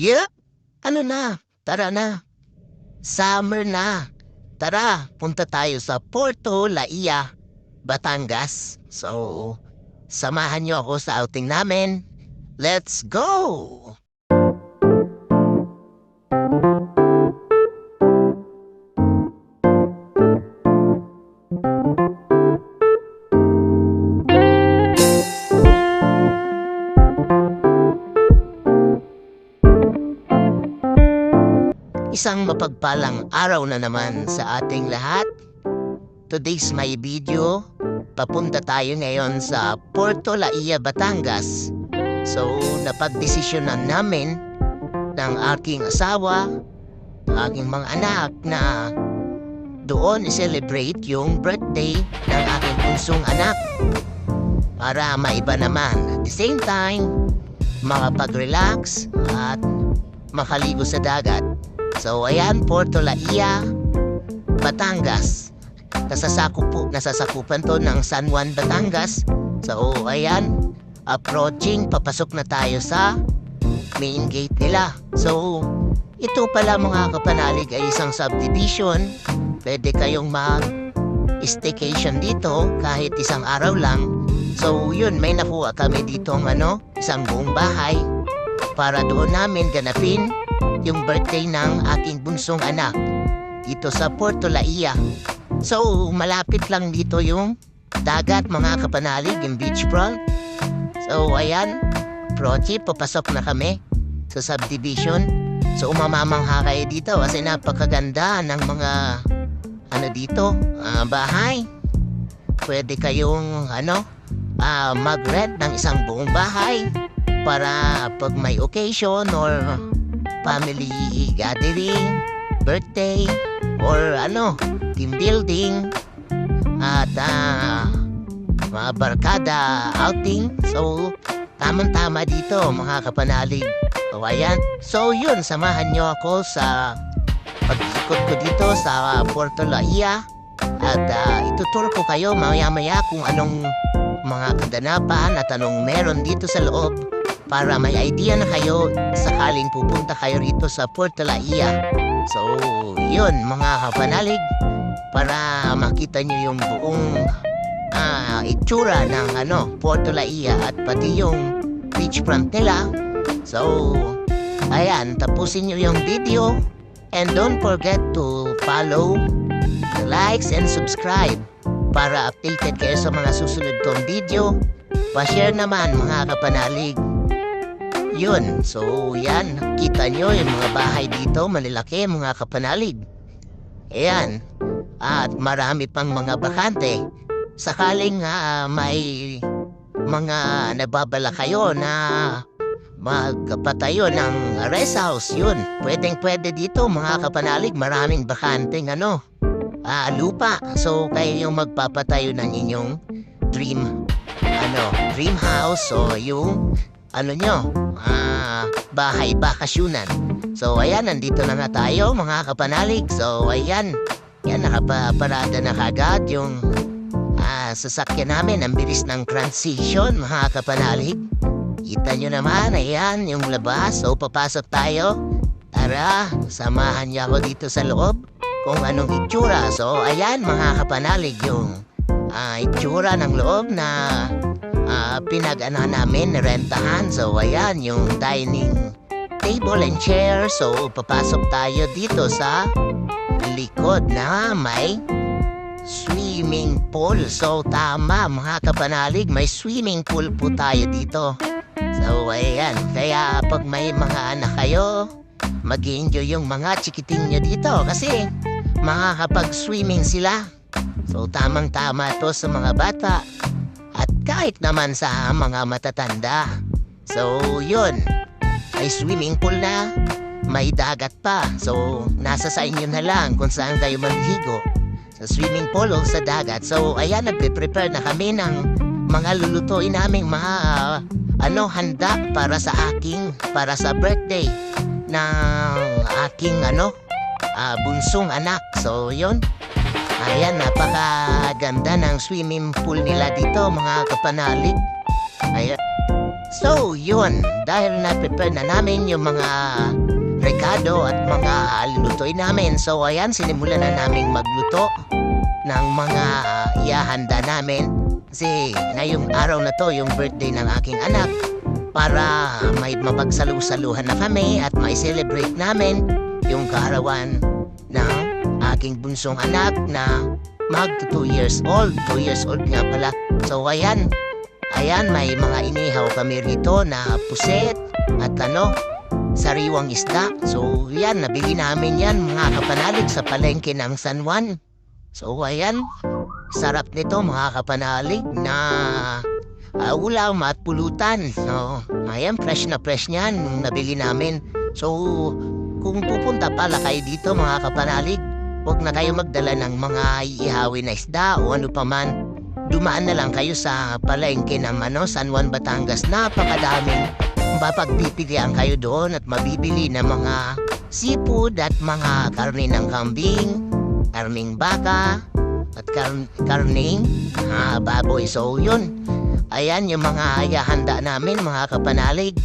Yeah, ano na, tara na. Summer na. Tara, punta tayo sa Porto Laia, Batangas. So, samahan niyo ako sa outing namin. Let's go! Isang mapagpalang araw na naman sa ating lahat. Today's my video. Papunta tayo ngayon sa Porto Laia, Batangas. So, napagdesisyonan namin ng aking asawa, aking mga anak na doon i-celebrate yung birthday ng aking punsong anak. Para maiba naman. At the same time, makapag-relax at makaligo sa dagat. So, ayan, Porto Laia, Batangas. Nasasakupan to ng San Juan, Batangas. So, ayan, approaching, papasok na tayo sa main gate nila. So, ito pala mga kapanalig ay isang subdivision. Pwede kayong mag-staycation dito kahit isang araw lang. So, yun, may nakuha kami dito isang buong bahay para doon namin ganapin yung birthday ng aking bunsong anak dito sa Porto Laia. So, malapit lang dito yung dagat mga kapanalig, yung beachfront. So, ayan, approach, papasok na kami sa subdivision. So, umamamangha kayo dito kasi napakaganda ng mga dito, bahay. Pwede kayong mag-rent ng isang buong bahay para pag may occasion or family gathering, birthday, or team building, at mga barkada outing. So, tamang-tama dito mga kapanalig. So, ayan. So, yun, samahan nyo ako sa pag-ikot ko dito sa Porto Laia. At itutur ko kayo maya-maya kung anong mga kaganapan at anong meron dito sa loob, para may idea na kayo sakaling pupunta kayo rito sa Porto Laia. So, yun mga kapanalig, para makita nyo yung buong itsura ng Porto Laia at pati yung beachfront nila. So, ayan, tapusin nyo yung video and don't forget to follow, likes and subscribe para updated kayo sa mga susunod kong video. Pa-share naman mga kapanalig. Yun, so yan, kita nyo yung mga bahay dito, malalaki mga kapanalig. Ayan, at marami pang mga bakante. Sakaling may mga nababala kayo na magpatayo ng rest house, yun, pwedeng-pwede dito mga kapanalig, maraming bakanteng lupa. So, kayo yung magpapatayo ng inyong dream house o yung bahay bakasyunan. So, ayan, nandito na nga tayo mga kapanalig. So, ayan, nakaparada na kagad yung sasakyan namin. Ang bilis ng transition mga kapanalig. Kita nyo naman, ayan, yung labas. So, papasok tayo. Tara, samahan niyo ako dito sa loob kung anong itsura. So, ayan mga kapanalig, yung itsura ng loob na namin, rentahan. So, ayan, yung dining table and chair. So, papasok tayo dito sa likod na may swimming pool. So, tama mga kapanalig, may swimming pool po tayo dito. So, ayan, kaya pag may mga anak kayo, mag-enjoy yung mga chikiting nyo dito kasi makakapag-swimming sila. So, tamang-tama to sa mga bata at kahit naman sa mga matatanda. So, yun, may swimming pool na, may dagat pa. So, nasa sa inyo na lang kung saan kayo maligo, sa swimming pool o sa dagat. So, ayan, nagpe-prepare na kami ng mga lulutuin naming mga handa para sa birthday ng aking bunsong anak. So, yun, ayan, napakaganda ng swimming pool nila dito mga kapanalig. Ayan. So, yun. Dahil na-prepare na namin yung mga rekado at mga lutuin namin. So, ayan, sinimulan na namin magluto ng mga ihahanda namin. Kasi ngayong araw na to, yung birthday ng aking anak, para may mapagsalu-saluhan na kami at may celebrate namin yung kaarawan ng aking bunsong anak na mag 2 years old. 2 years old nga pala. So ayan, may mga inihaw kami rito na puset at sariwang isda. So yan, nabili namin yan mga kapanalig sa palengke ng San Juan. So ayan, sarap nito mga kapanalig na ulam at pulutan. So ayan, fresh na fresh niyan nung nabili namin. So kung pupunta pala kayo dito mga kapanalig, huwag na kayo magdala ng mga iihawin na isda o ano pa man. Dumaan na lang kayo sa palengke ng San Juan, Batangas. Napakadaming mapagpipilian kayo doon at mabibili ng mga seafood at mga karne ng kambing, karning baka, at karning baboy. So yun, ayan yung mga ihahanda namin mga kapanalig.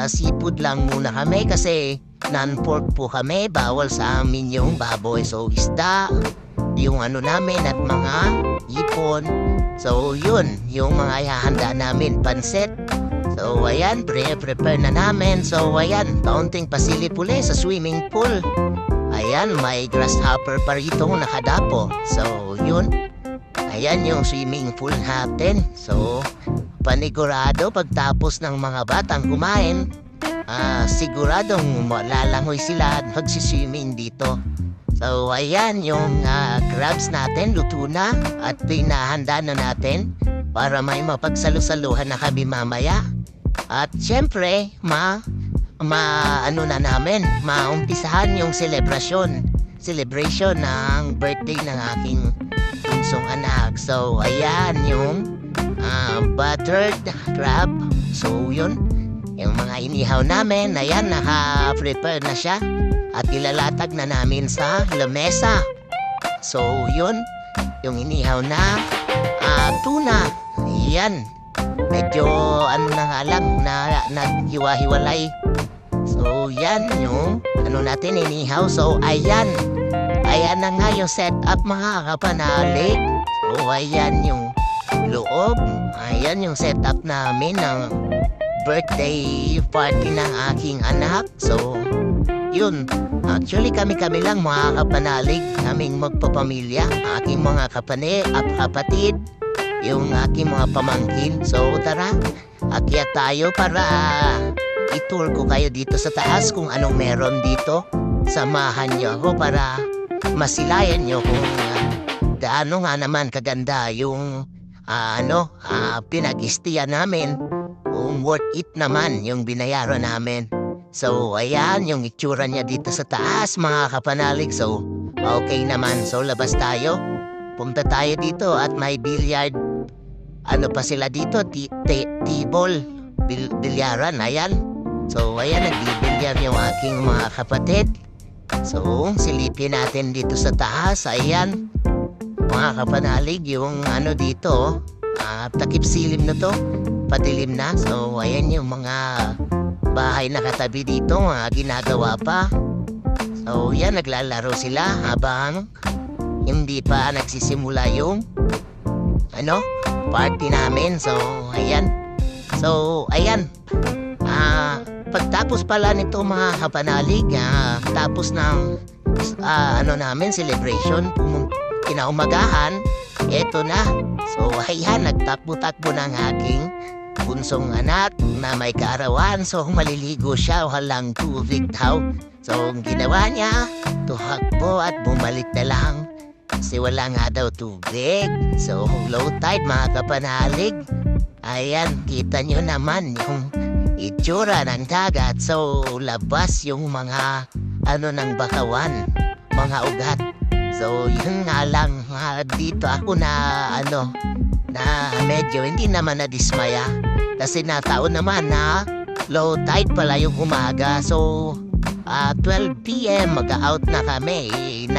Seafood lang muna kami kasi non-pork po kami, bawal sa amin yung baboy. So isda, yung namin at mga ipon. So yun, yung mga ihahanda namin, pansit. So ayan, prepare na namin. So ayan, kaunting pasilip uli sa swimming pool. Ayan, may grasshopper pa rito nakadapo. So yun, ayan yung swimming pool natin. So panigurado pagtapos ng mga batang kumain, siguradong malalangoy sila at magsiswimming dito. So ayan yung crabs natin, luto na at pinahanda na natin para may mapagsalu-saluhan na kami mamaya. At syempre, maumpisahan yung celebration ng birthday ng aking bunsong anak. So ayan yung buttered crab. So yun, yung mga inihaw namin, ayan, naka-prepare na siya at ilalatag na namin sa lamesa. So yun, yung inihaw na tuna, ayan, medyo na nga lang na naghiwa-hiwalay. So yan yung natin inihaw. So ayan na nga yung setup mga kapanalig. So ayan yung loob, ayan yung setup namin ng birthday party ng aking anak. So yun, actually kami lang mga kapanalig, kaming magpapamilya, aking mga kapatid, yung aking mga pamangkin. So tara, akyat tayo para i-tour ko kayo dito sa taas kung anong meron dito. Samahan niyo ako para masilayan niyo kung gaano nga naman kaganda yung pinag-istiyan namin, kung worth it naman yung binayaran namin. So ayan yung itsura niya dito sa taas mga kapanalig. So okay naman. So labas tayo, punta tayo dito at may billiard. Pa sila dito, table, bilyaran, ayan. So ayan, nagbibilyar yung aking mga kapatid. So silipin natin dito sa taas. Ayan mga kapanalig, yung dito, takip silim na to, padilim na. So ayan yung mga bahay na katabi dito, ginagawa pa. So yan, naglalaro sila habang hindi pa nagsisimula yung party namin. So ayan, pagtapos pala nito mga kapanalig, tapos ng namin celebration, kinaumagahan, eto na. So ayan, nagtakbo-takbo ng aking bunsong anak na may kaarawan. So maliligo siya, walang tubig daw. So ang ginawa niya, tuhakbo at bumalik na lang kasi wala nga daw tubig. So low tide mga kapanalig. Ayan, kita nyo naman yung itsura ng dagat. So labas yung mga ng bakawan, mga ugat. So yun nga lang, dito ako na medyo hindi naman nadismaya kasi nataon naman na low tide pala yung umaga. So 12 PM mag-out na kami. 9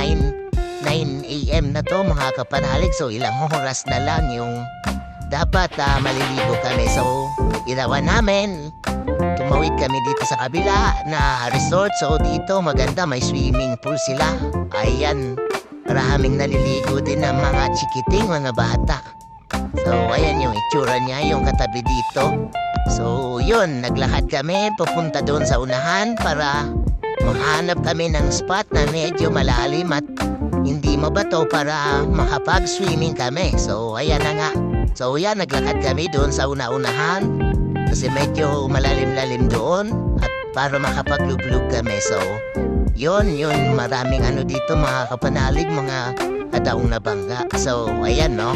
AM na to mga kapanalig. So ilang oras na lang yung dapat maliligo kami. So, ginawa namin. Tumawid kami dito sa kabila na resort. So, dito maganda, may swimming pool sila. Ayan, maraming naliligo din ng mga chikiting, mga bata. So, ayan yung itsura niya, yung katabi dito. So, yun, naglakad kami, pupunta doon sa unahan para makahanap kami ng spot na medyo malalim at hindi mabato para makapag-swimming kami. So, ayan na nga. So, yan, naglakad kami doon sa una-unahan kasi medyo malalim-lalim doon at para makapaglublog kami. So, yun, maraming dito, mga kapanalig, mga kadaong nabangga. So, ayan, no?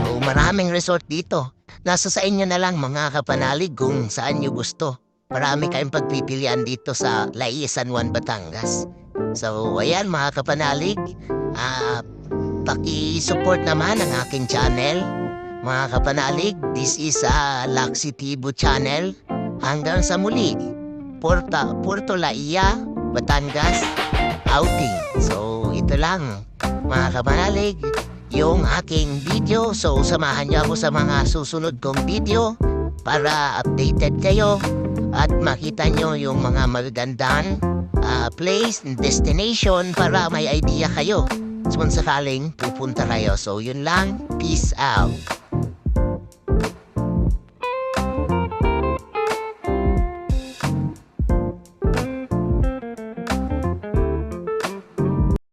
So, maraming resort dito. Nasa sa inyo na lang, mga kapanalig, kung saan nyo gusto. Marami kayong pagpipilian dito sa Lai, San Juan, Batangas. So, ayan, mga kapanalig, paki-support naman ang aking channel. Mga kapanalig, this is Laksi Tibo channel. Hanggang sa muli, Puerto Laia, Batangas, outing. So, ito lang, mga kapanalig, yung aking video. So, samahan niyo ako sa mga susunod kong video para updated kayo at makita nyo yung mga magagandang place and destination para may idea kayo kung sakaling pupunta kayo. So, yun lang. Peace out.